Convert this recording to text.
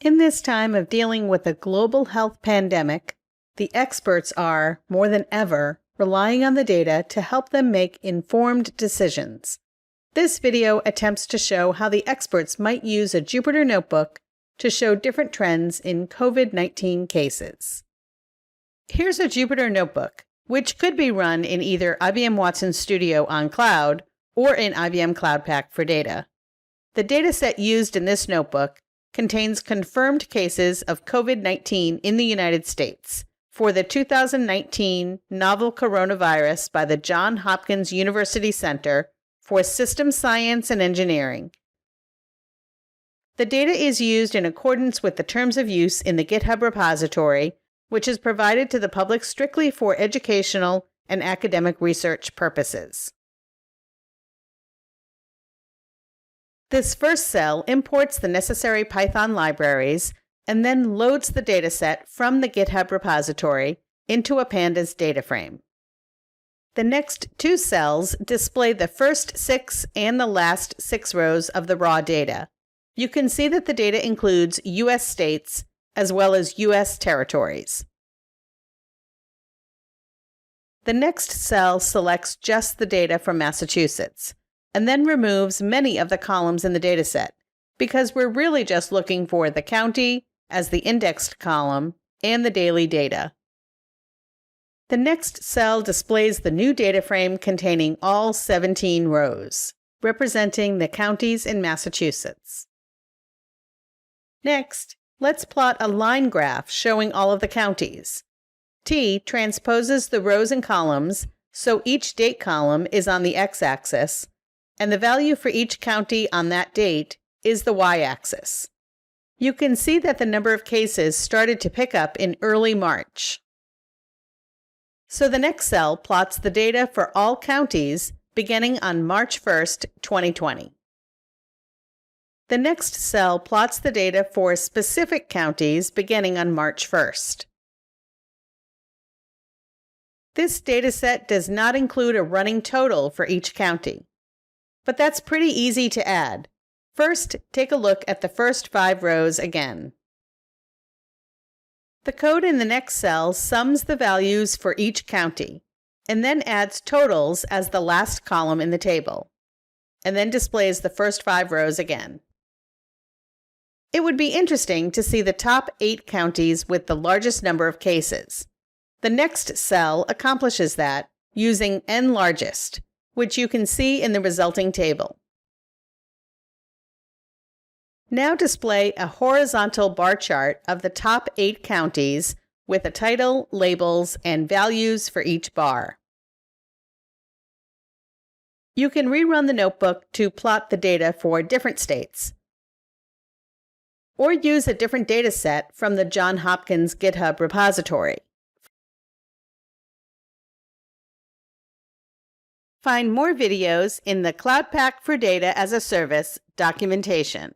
In this time of dealing with a global health pandemic, the experts are, more than ever, relying on the data to help them make informed decisions. This video attempts to show how the experts might use a Jupyter notebook to show different trends in COVID-19 cases. Here's a Jupyter notebook, which could be run in either IBM Watson Studio on cloud or in IBM Cloud Pak for Data. The dataset used in this notebook contains confirmed cases of COVID-19 in the United States for the 2019 novel coronavirus by the Johns Hopkins University Center for System Science and Engineering. The data is used in accordance with the terms of use in the GitHub repository, which is provided to the public strictly for educational and academic research purposes. This first cell imports the necessary Python libraries and then loads the dataset from the GitHub repository into a Pandas DataFrame. The next two cells display the first 6 and the last 6 rows of the raw data. You can see that the data includes U.S. states as well as U.S. territories. The next cell selects just the data from Massachusetts, and then removes many of the columns in the dataset, because we're really just looking for the county as the indexed column and the daily data. The next cell displays the new data frame containing all 17 rows, representing the counties in Massachusetts. Next, let's plot a line graph showing all of the counties. T transposes the rows and columns, so each date column is on the x-axis, and the value for each county on that date is the y-axis. You can see that the number of cases started to pick up in early March. So the next cell plots the data for all counties beginning on March 1st, 2020. The next cell plots the data for specific counties beginning on March 1st. This dataset does not include a running total for each county. But that's pretty easy to add. First, take a look at the first 5 rows again. The code in the next cell sums the values for each county, and then adds totals as the last column in the table, and then displays the first 5 rows again. It would be interesting to see the top 8 counties with the largest number of cases. The next cell accomplishes that using n largest, which you can see in the resulting table. Now display a horizontal bar chart of the top 8 counties with a title, labels, and values for each bar. You can rerun the notebook to plot the data for different states, or use a different data set from the Johns Hopkins GitHub repository. Find more videos in the Cloud Pak for Data as a Service documentation.